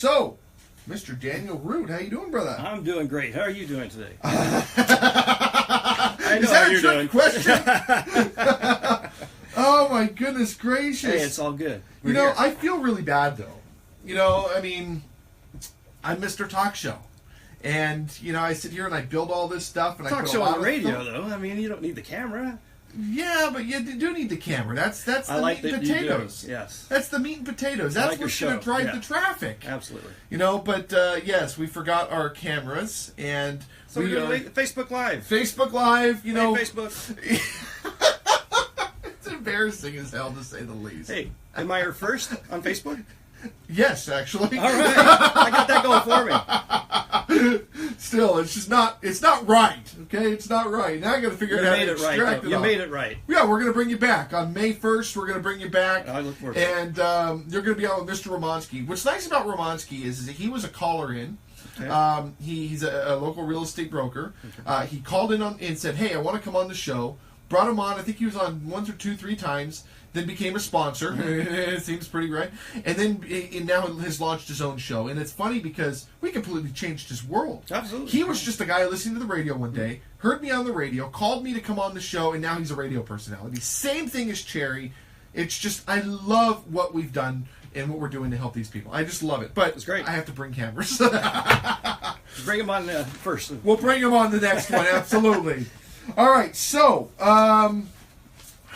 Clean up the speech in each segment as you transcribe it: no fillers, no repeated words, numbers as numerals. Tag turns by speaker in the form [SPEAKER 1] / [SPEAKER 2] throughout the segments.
[SPEAKER 1] So, Mr. Daniel Root, how you doing, brother?
[SPEAKER 2] I'm doing great. How are you doing today?
[SPEAKER 1] I know how you're doing. Question? Oh my goodness gracious!
[SPEAKER 2] Hey, it's all good.
[SPEAKER 1] You know, I feel really bad though. You know, I mean, I'm Mr. Talk Show, and you know, I sit here and I build all this stuff, and I
[SPEAKER 2] Talk
[SPEAKER 1] put
[SPEAKER 2] show
[SPEAKER 1] a lot
[SPEAKER 2] on the
[SPEAKER 1] of
[SPEAKER 2] radio, though. I mean, you don't need the camera.
[SPEAKER 1] Yeah, but you do need the camera. That's the
[SPEAKER 2] like
[SPEAKER 1] meat and
[SPEAKER 2] that
[SPEAKER 1] potatoes.
[SPEAKER 2] You do. Yes,
[SPEAKER 1] that's the meat and potatoes. That's
[SPEAKER 2] like
[SPEAKER 1] what's going to drive the traffic.
[SPEAKER 2] Absolutely.
[SPEAKER 1] You know, but yes, we forgot our cameras, and
[SPEAKER 2] so we're doing Facebook Live.
[SPEAKER 1] Facebook Live, you know.
[SPEAKER 2] Hey, Facebook.
[SPEAKER 1] It's embarrassing as hell to say the least.
[SPEAKER 2] Hey, am I your first on Facebook?
[SPEAKER 1] Yes, actually.
[SPEAKER 2] All right, I got that going for me.
[SPEAKER 1] Still, it's just not. It's not right. Okay, it's not right. Now I got to figure out how to extract it.
[SPEAKER 2] You made it right.
[SPEAKER 1] Yeah, we're going to bring you back on May 1st. We're going to bring you back.
[SPEAKER 2] I look forward to it.
[SPEAKER 1] And you're going to be on with Mr. Romansky. What's nice about Romansky is that he was a caller in. Okay. He's a local real estate broker. Okay. He called in and said, "Hey, I want to come on the show." Brought him on. I think he was on once or two, three times. Then became a sponsor. It seems pretty right. And then now has launched his own show. And it's funny because we completely changed his world.
[SPEAKER 2] Absolutely.
[SPEAKER 1] He was just a guy listening to the radio one day, heard me on the radio, called me to come on the show, and now he's a radio personality. Same thing as Cherry. It's just, I love what we've done and what we're doing to help these people. I just love it. But
[SPEAKER 2] it's great.
[SPEAKER 1] I have to bring cameras.
[SPEAKER 2] Bring them on first.
[SPEAKER 1] We'll bring them on the next one, absolutely. All right, so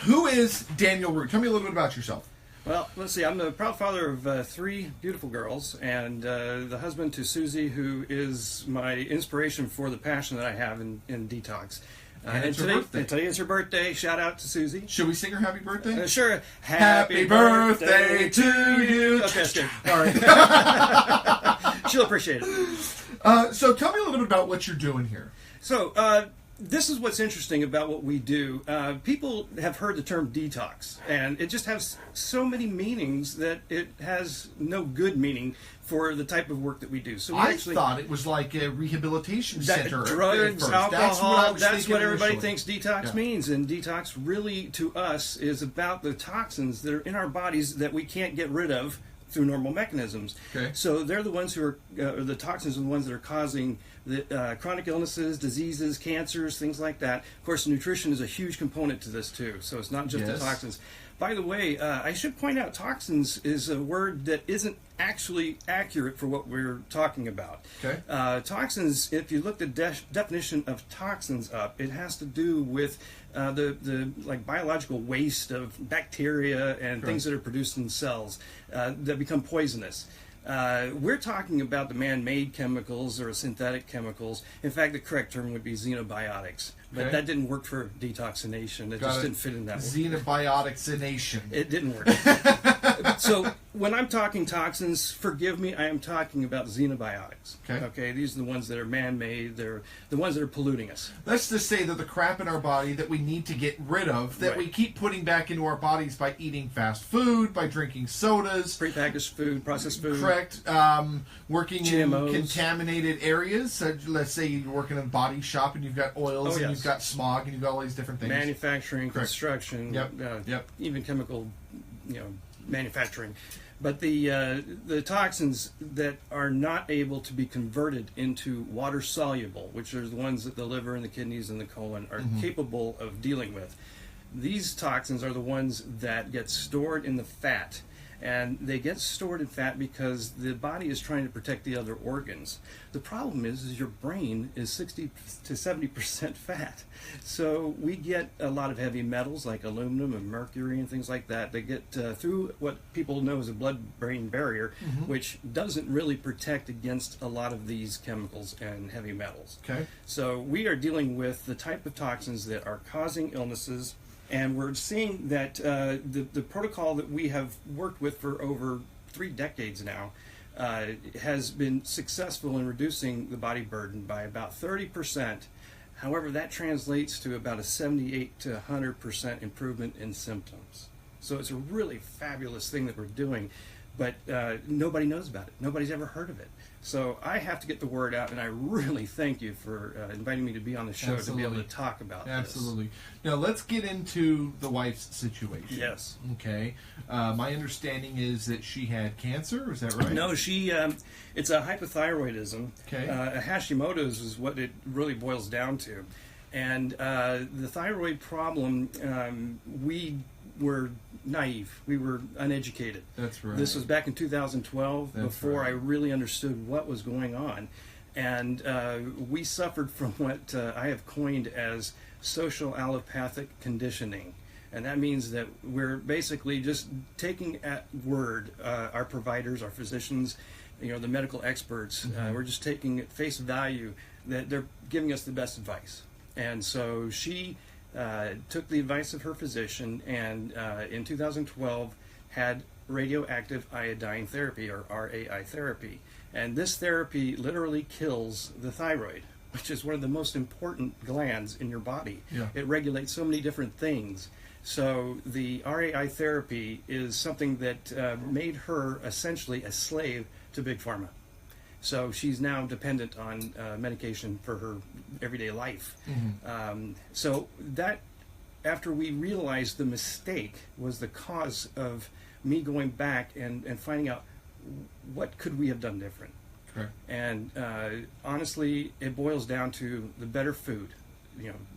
[SPEAKER 1] who is Daniel Root? Tell me a little bit about yourself.
[SPEAKER 2] Well, let's see. I'm the proud father of three beautiful girls, and the husband to Susie, who is my inspiration for the passion that I have in Detox.
[SPEAKER 1] And
[SPEAKER 2] today is her birthday. Shout out to Susie.
[SPEAKER 1] Should we sing her happy birthday?
[SPEAKER 2] Sure.
[SPEAKER 1] Happy birthday to you.
[SPEAKER 2] Okay, that's good.
[SPEAKER 1] All right.
[SPEAKER 2] She'll appreciate it.
[SPEAKER 1] So tell me a little bit about what you're doing here.
[SPEAKER 2] So, this is what's interesting about what we do. People have heard the term detox, and it just has so many meanings that it has no good meaning for the type of work that we do. So
[SPEAKER 1] I thought it was like a rehabilitation center.
[SPEAKER 2] Drugs, alcohol, that's what everybody
[SPEAKER 1] initially
[SPEAKER 2] thinks detox means. And detox really, to us, is about the toxins that are in our bodies that we can't get rid of through normal mechanisms.
[SPEAKER 1] Okay.
[SPEAKER 2] So they're the ones who are, the toxins are the ones that are causing the chronic illnesses, diseases, cancers, things like that. Of course, nutrition is a huge component to this too. So it's not just the toxins. By the way, I should point out toxins is a word that isn't actually accurate for what we're talking about.
[SPEAKER 1] Okay.
[SPEAKER 2] Toxins, if you look the definition of toxins up, it has to do with the like biological waste of bacteria and things that are produced in cells that become poisonous. We're talking about the man-made chemicals or synthetic chemicals. In fact, the correct term would be xenobiotics. But that didn't work for detoxination. It just didn't fit in that way.
[SPEAKER 1] Xenobioticination.
[SPEAKER 2] It didn't work. So when I'm talking toxins, forgive me, I am talking about xenobiotics. Okay, these are the ones that are man-made. They're the ones that are polluting us.
[SPEAKER 1] Let's just say that the crap in our body that we need to get rid of, that we keep putting back into our bodies by eating fast food, by drinking sodas.
[SPEAKER 2] Prepackaged food, processed food.
[SPEAKER 1] Correct. Working
[SPEAKER 2] GMOs.
[SPEAKER 1] in contaminated areas. So let's say you're working in a body shop and you've got oils and you've got smog and you've got all these different things.
[SPEAKER 2] Manufacturing, construction, even chemical, manufacturing. But the toxins that are not able to be converted into water soluble, which are the ones that the liver and the kidneys and the colon are capable of dealing with, these toxins are the ones that get stored in the fat. And they get stored in fat because the body is trying to protect the other organs. The problem is your brain is 60 to 70% fat. So we get a lot of heavy metals like aluminum and mercury and things like that. They get through what people know as a blood-brain barrier, which doesn't really protect against a lot of these chemicals and heavy metals.
[SPEAKER 1] Okay.
[SPEAKER 2] So we are dealing with the type of toxins that are causing illnesses. And we're seeing that the protocol that we have worked with for over 3 decades now has been successful in reducing the body burden by about 30%. However, that translates to about a 78 to 100% improvement in symptoms. So it's a really fabulous thing that we're doing. but nobody knows about it. Nobody's ever heard of it. So I have to get the word out, and I really thank you for inviting me to be on the show to be able to talk about this.
[SPEAKER 1] Absolutely. Now let's get into the wife's situation.
[SPEAKER 2] Yes.
[SPEAKER 1] Okay. My understanding is that she had cancer. Is that right?
[SPEAKER 2] No, she. It's a hypothyroidism.
[SPEAKER 1] Okay.
[SPEAKER 2] A Hashimoto's is what it really boils down to, and the thyroid problem. We were naive. We were uneducated.
[SPEAKER 1] That's right.
[SPEAKER 2] This was back in 2012,
[SPEAKER 1] That's
[SPEAKER 2] before
[SPEAKER 1] right.
[SPEAKER 2] I really understood what was going on. And we suffered from what I have coined as social allopathic conditioning. And that means that we're basically just taking at word our providers, our physicians, the medical experts. We're just taking at face value that they're giving us the best advice. And so she took the advice of her physician, and in 2012 had radioactive iodine therapy, or RAI therapy. And this therapy literally kills the thyroid, which is one of the most important glands in your body.
[SPEAKER 1] Yeah.
[SPEAKER 2] It regulates so many different things. So the RAI therapy is something that made her essentially a slave to Big Pharma. So she's now dependent on medication for her everyday life. So that, after we realized the mistake was the cause of me going back and finding out what could we have done different.
[SPEAKER 1] Correct.
[SPEAKER 2] And honestly, it boils down to the better food.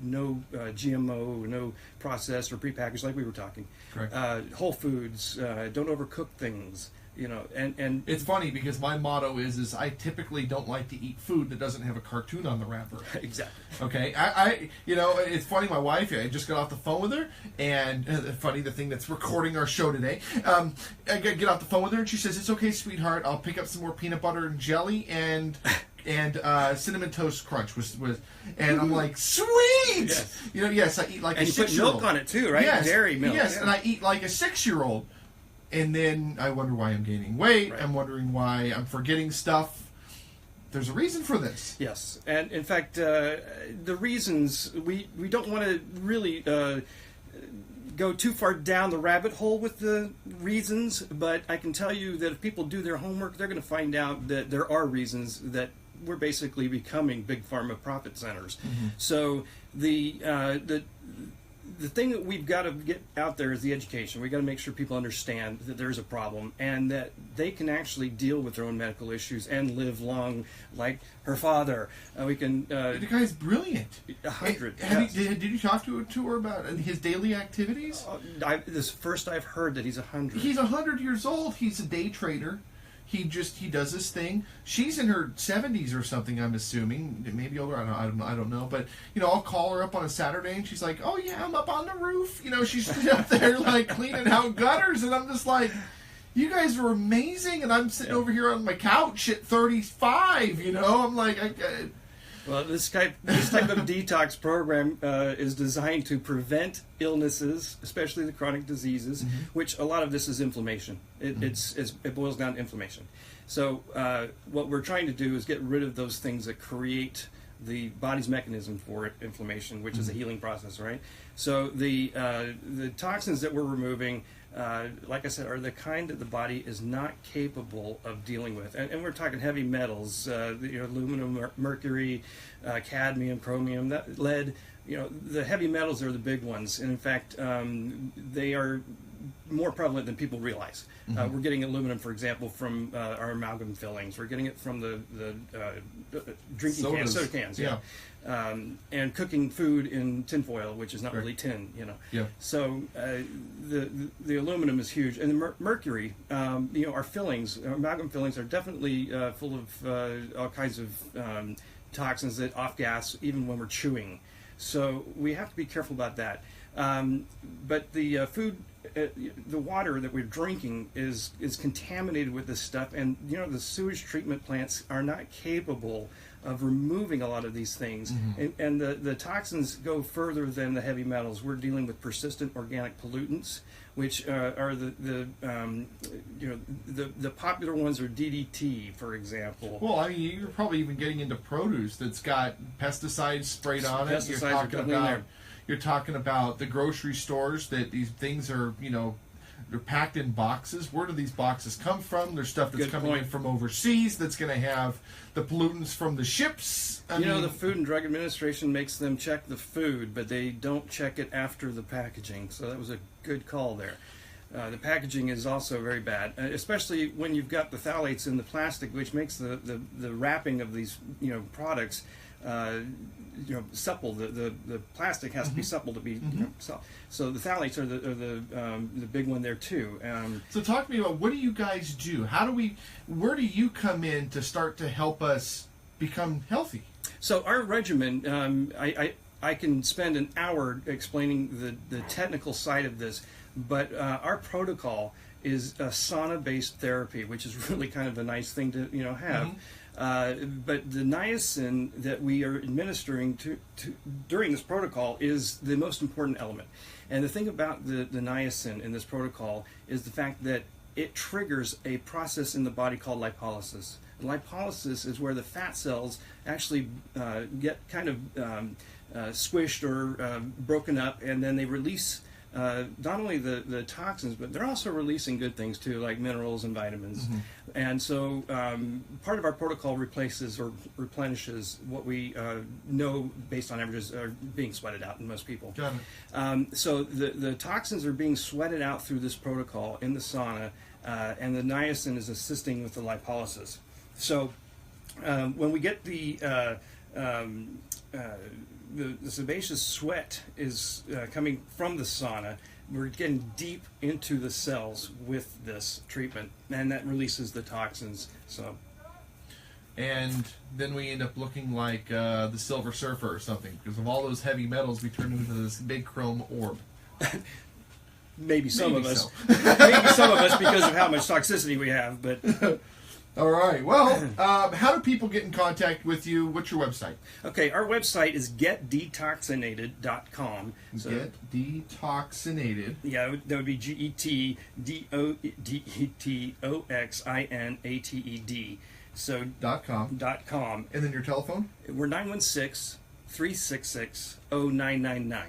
[SPEAKER 2] No GMO, no processed or prepackaged, like we were talking.
[SPEAKER 1] Correct.
[SPEAKER 2] Whole foods. Don't overcook things. And
[SPEAKER 1] it's funny because my motto is I typically don't like to eat food that doesn't have a cartoon on the wrapper.
[SPEAKER 2] Exactly.
[SPEAKER 1] Okay, I it's funny. My wife, I just got off the phone with her, and funny, the thing that's recording our show today. I get off the phone with her, and she says, "It's okay, sweetheart. I'll pick up some more peanut butter and jelly and cinnamon toast crunch was and I'm like, sweet.
[SPEAKER 2] Yes.
[SPEAKER 1] Yes, I eat like
[SPEAKER 2] and
[SPEAKER 1] a 6-year-old.
[SPEAKER 2] And you put milk on it too, right?
[SPEAKER 1] Yes,
[SPEAKER 2] Dairy milk.
[SPEAKER 1] Yes,
[SPEAKER 2] yeah.
[SPEAKER 1] and I eat like a 6-year-old. And then I wonder why I'm gaining weight.
[SPEAKER 2] Right.
[SPEAKER 1] I'm wondering why I'm forgetting stuff. There's a reason for this.
[SPEAKER 2] Yes, and in fact, the reasons, we don't want to really go too far down the rabbit hole with the reasons, but I can tell you that if people do their homework, they're going to find out that there are reasons that we're basically becoming big pharma profit centers. So the thing that we've got to get out there is the education. We've got to make sure people understand that there's a problem and that they can actually deal with their own medical issues and live long like her father. We can...
[SPEAKER 1] the guy's brilliant.
[SPEAKER 2] 100.
[SPEAKER 1] Did you talk to her about his daily activities?
[SPEAKER 2] This first I've heard that he's 100.
[SPEAKER 1] He's 100 years old. He's a day trader. He does this thing. She's in her 70s or something, I'm assuming. Maybe older. I don't know. But, I'll call her up on a Saturday and she's like, oh, yeah, I'm up on the roof. She's up there, like, cleaning out gutters. And I'm just like, you guys are amazing. And I'm sitting over here on my couch at 35, I'm like,
[SPEAKER 2] Well, this type of detox program is designed to prevent illnesses, especially the chronic diseases, which a lot of this is inflammation. It boils down to inflammation. So what we're trying to do is get rid of those things that create the body's mechanism for inflammation, which is a healing process, right? So the toxins that we're removing, like I said, are the kind that the body is not capable of dealing with. And we're talking heavy metals, aluminum, mercury, cadmium, chromium, lead. The heavy metals are the big ones. And in fact, they are more prevalent than people realize. We're getting aluminum, for example, from our amalgam fillings. We're getting it from the drinking cans, soda cans. Yeah. And cooking food in tinfoil, which is not really tin,
[SPEAKER 1] Yeah.
[SPEAKER 2] So the aluminum is huge, and the mercury. Our fillings, our amalgam fillings, are definitely full of all kinds of toxins that off gas even when we're chewing. So we have to be careful about that. But the food, the water that we're drinking is contaminated with this stuff, and the sewage treatment plants are not capable of removing a lot of these things, and the toxins go further than the heavy metals. We're dealing with persistent organic pollutants, which are the popular ones are DDT, for example.
[SPEAKER 1] Well, I mean, you're probably even getting into produce that's got pesticides sprayed on it.
[SPEAKER 2] Pesticides are definitely in there.
[SPEAKER 1] You're talking about the grocery stores that these things are, they're packed in boxes. Where do these boxes come from? There's stuff that's coming in from overseas that's going to have the pollutants from the ships.
[SPEAKER 2] I mean, the Food and Drug Administration makes them check the food, but they don't check it after the packaging. So that was a good call there. The packaging is also very bad, especially when you've got the phthalates in the plastic, which makes the wrapping of these products supple. The plastic has to be supple to be so the phthalates are the big one there too.
[SPEAKER 1] So talk to me about, what do you guys do? Where do you come in to start to help us become healthy?
[SPEAKER 2] So our regimen, I can spend an hour explaining the technical side of this, but our protocol is a sauna-based therapy, which is really kind of a nice thing to have. But the niacin that we are administering to during this protocol is the most important element. And the thing about the niacin in this protocol is the fact that it triggers a process in the body called lipolysis. Lipolysis is where the fat cells actually get kind of squished or broken up, and then they release not only the toxins, but they're also releasing good things too, like minerals and vitamins. And so part of our protocol replaces or replenishes what we know based on averages are being sweated out in most people.
[SPEAKER 1] Got it.
[SPEAKER 2] So the toxins are being sweated out through this protocol in the sauna, and the niacin is assisting with the lipolysis. So when we get the sebaceous sweat is coming from the sauna, we're getting deep into the cells with this treatment, and that releases the toxins.
[SPEAKER 1] And then we end up looking like the Silver Surfer or something, because of all those heavy metals we turn into this big chrome orb.
[SPEAKER 2] Maybe some of us. Maybe some of us, because of how much toxicity we have, but...
[SPEAKER 1] All right. Well, how do people get in contact with you? What's your website?
[SPEAKER 2] Okay, our website is getdetoxinated.com.
[SPEAKER 1] So, Get Detoxinated.
[SPEAKER 2] Yeah, that would be GETDETOXINATED. So
[SPEAKER 1] .com.
[SPEAKER 2] .com.
[SPEAKER 1] And then your telephone?
[SPEAKER 2] We're 916-366-0999.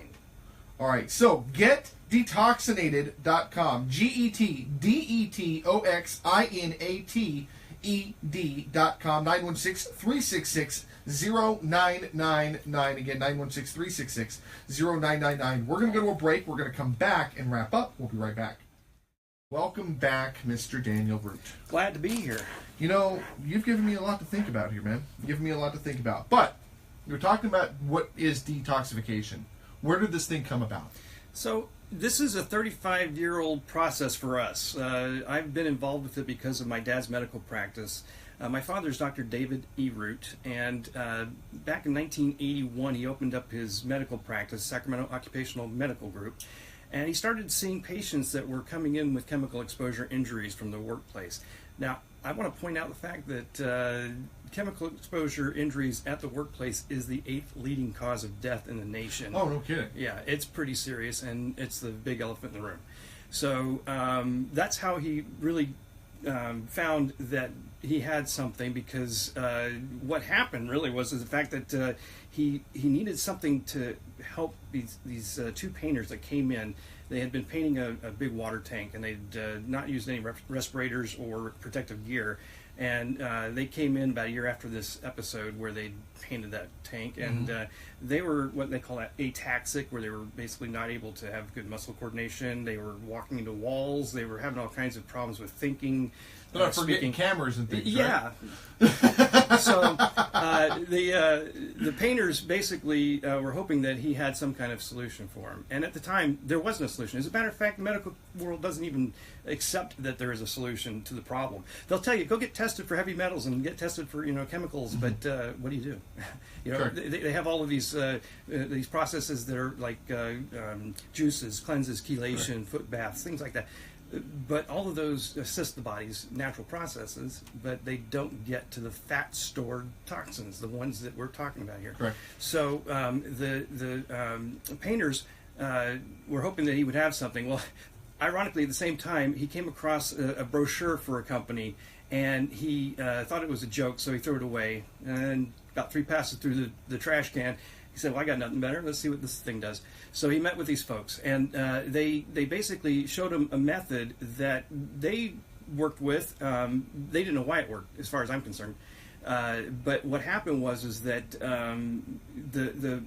[SPEAKER 1] All right. So getdetoxinated.com. GETDETOXINATED.com. 916-366-0999. Again, 916-366-0999. We're going to go to a break. We're going to come back and wrap up. We'll be right back. Welcome back, Mr. Daniel Root.
[SPEAKER 2] Glad to be here.
[SPEAKER 1] You've given me a lot to think about here, man. You've given me a lot to think about. But you're talking about what is detoxification. Where did this thing come about?
[SPEAKER 2] So this is a 35-year-old process for us. I've been involved with it because of my dad's medical practice. My father's Dr. David E. Root, and back in 1981 he opened up his medical practice, Sacramento Occupational Medical Group, and he started seeing patients that were coming in with chemical exposure injuries from the workplace. Now, I want to point out the fact that chemical exposure injuries at the workplace is the 8th leading cause of death in the nation.
[SPEAKER 1] Oh, no kidding.
[SPEAKER 2] Yeah, it's pretty serious, and it's the big elephant in the room. So that's how he really found that he had something, because what happened really was the fact that he needed something to help these two painters that came in. They had been painting a big water tank, and they'd not used any respirators or protective gear. And they came in about a year after this episode where they painted that tank, and they were what they call ataxic, where they were basically not able to have good muscle coordination. They were walking into walls. They were having all kinds of problems with thinking.
[SPEAKER 1] They're not forgetting cameras and things,
[SPEAKER 2] yeah.
[SPEAKER 1] Right?
[SPEAKER 2] So the painters basically were hoping that he had some kind of solution for him. And at the time, there wasn't a solution. As a matter of fact, the medical world doesn't even accept that there is a solution to the problem. They'll tell you, go get tested for heavy metals and get tested for chemicals, but what do you do?
[SPEAKER 1] Sure.
[SPEAKER 2] They have all of these processes that are like juices, cleanses, chelation, foot baths, things like that. But all of those assist the body's natural processes, but they don't get to the fat stored toxins, the ones that we're talking about here.
[SPEAKER 1] Correct.
[SPEAKER 2] So the painters were hoping that he would have something. Well, ironically, at the same time, he came across a brochure for a company, and he thought it was a joke, so he threw it away. And about 3 passes through the trash can, He said, well, I got nothing better. Let's see what this thing does. So he met with these folks, and they basically showed him a method that they worked with. They didn't know why it worked, as far as I'm concerned. But what happened was that the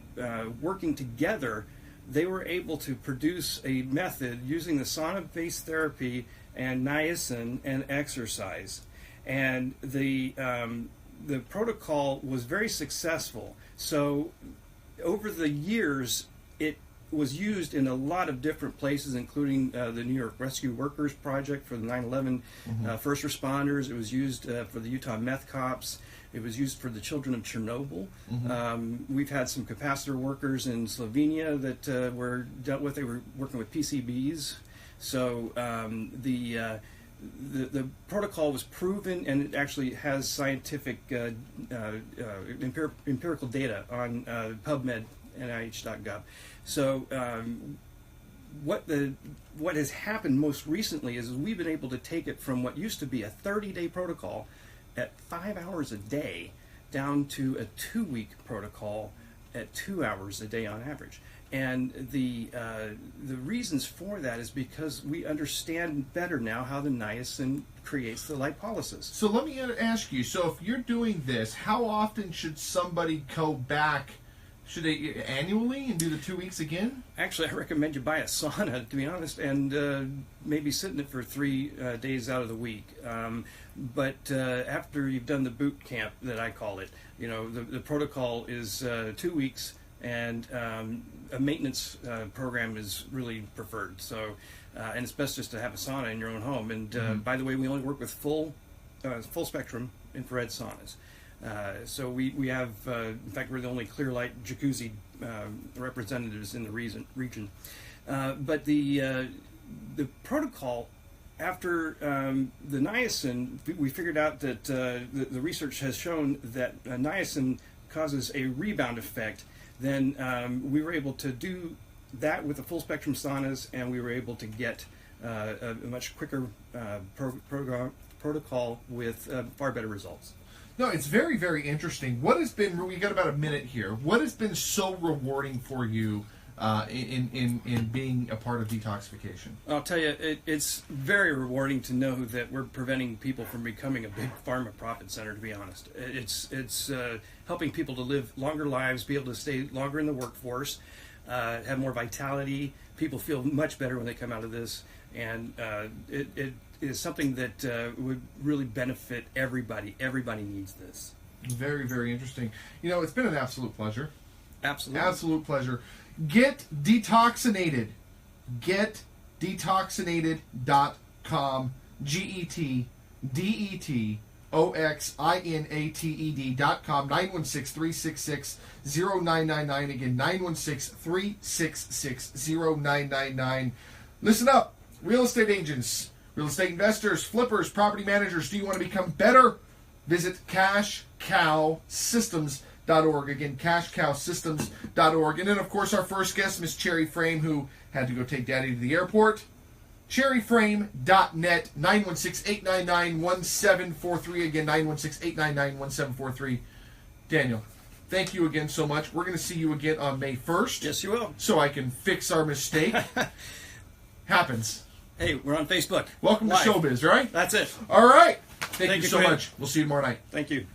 [SPEAKER 2] working together, they were able to produce a method using the sauna-based therapy and niacin and exercise. And the protocol was very successful. So over the years, it was used in a lot of different places, including the New York Rescue Workers Project for the 9/11 first responders. It was used for the Utah meth cops. It was used for the children of Chernobyl. We've had some capacitor workers in Slovenia that were dealt with. They were working with PCBs. So the protocol was proven, and it actually has scientific empirical data on PubMed, NIH.gov. So what has happened most recently is we've been able to take it from what used to be a 30-day protocol at 5 hours a day down to a 2-week protocol at 2 hours a day on average. And the reasons for that is because we understand better now how the niacin creates the lipolysis.
[SPEAKER 1] So let me ask you, so if you're doing this, how often should somebody go back? Should they annually and do the 2 weeks again?
[SPEAKER 2] Actually, I recommend you buy a sauna, to be honest, and maybe sit in it for 3 days out of the week. But after you've done the boot camp, that I call it, the protocol is 2 weeks, and a maintenance program is really preferred. So, and it's best just to have a sauna in your own home. And by the way, we only work with full spectrum infrared saunas. So we have, in fact, we're the only clear light jacuzzi representatives in the region. But the protocol, after the niacin, we figured out that the research has shown that niacin causes a rebound effect. Then we were able to do that with the full spectrum saunas, and we were able to get a much quicker protocol with far better results.
[SPEAKER 1] No, it's very, very interesting. What has been, we got about a minute here, what has been so rewarding for you in being a part of detoxification?
[SPEAKER 2] I'll tell you, it's very rewarding to know that we're preventing people from becoming a big pharma profit center, to be honest. It's helping people to live longer lives, be able to stay longer in the workforce, have more vitality. People feel much better when they come out of this, and it is something that would really benefit everybody. Everybody needs this. Very,
[SPEAKER 1] very interesting. It's been an absolute pleasure.
[SPEAKER 2] Absolutely.
[SPEAKER 1] Absolute pleasure. Get detoxinated. GetDetoxinated.com. GetDetoxinated.com. 916-366-0999. Again, 916-366-0999. Listen up, real estate agents, real estate investors, flippers, property managers. Do you want to become better? Visit CashCowSystems.org. Again, CashCowSystems.org. And then, of course, our first guest, Miss Cherry Frame, who had to go take Daddy to the airport. CherryFrame.net, 916-899-1743. Again, 916-899-1743. Daniel, thank you again so much. We're going to see you again on May 1st.
[SPEAKER 2] Yes, you will.
[SPEAKER 1] So I can fix our mistake. Happens.
[SPEAKER 2] Hey, we're on Facebook.
[SPEAKER 1] Welcome
[SPEAKER 2] Live.
[SPEAKER 1] to Showbiz, right?
[SPEAKER 2] That's it.
[SPEAKER 1] All right. Thank you so much. We'll see you tomorrow night.
[SPEAKER 2] Thank you.